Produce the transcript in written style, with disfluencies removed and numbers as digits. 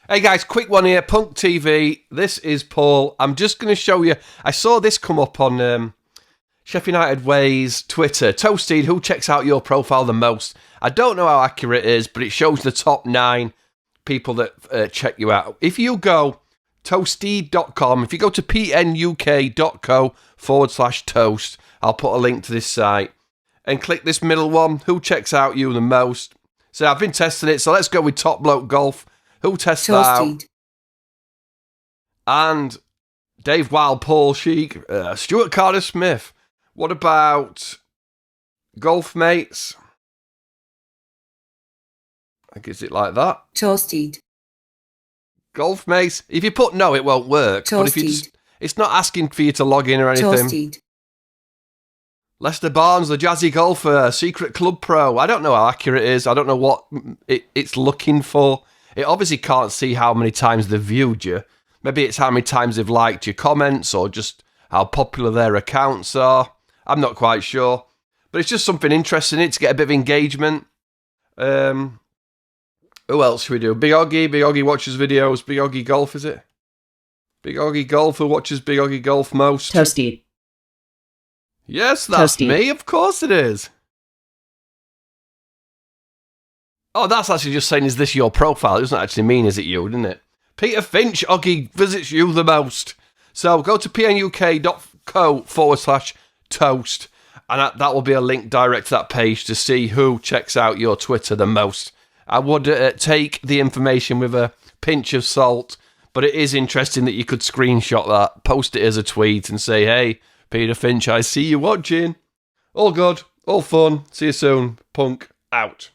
Hey guys, quick one here, Punk TV. This is Paul. I'm just going to show you. I saw this come up on Sheffield United Way's Twitter. Toasteed, who checks out your profile the most? I don't know how accurate it is, but it shows the top 9 people that check you out. If you go toasteed.com, if you go to pnuk.co/toast, I'll put a link to this site, and click this middle one, who checks out you the most. So I've been testing it, so let's go with Top Bloke Golf. Who tests that out? And Dave Wild, Paul Sheik, Stuart Carter Smith. What about Golf Mates? Is it like that? Toasteed. Golf Mates. If you put no, it won't work. Toasteed. But if you just, it's not asking for you to log in or anything. Toasteed. Lester Barnes, the Jazzy Golfer, Secret Club Pro. I don't know how accurate it is. I don't know what it's looking for. It obviously can't see how many times they've viewed you. Maybe it's how many times they've liked your comments or just how popular their accounts are. I'm not quite sure. But it's just something interesting in it to get a bit of engagement. Who else should we do? Big Oggy watches videos. Big Oggy Golf, is it? Big Oggy Golf, who watches Big Oggy Golf most? Toasteed. Yes, that's Toasteed. me. Of course it is. Oh, that's actually just saying, is this your profile? It doesn't actually mean, is it you, doesn't it? Peter Finch, Oggy visits you the most. So go to pnuk.co/toast, and that will be a link direct to that page to see who checks out your Twitter the most. I would take the information with a pinch of salt, but it is interesting that you could screenshot that, post it as a tweet, and say, hey, Peter Finch, I see you watching. All good, all fun. See you soon. Punk out.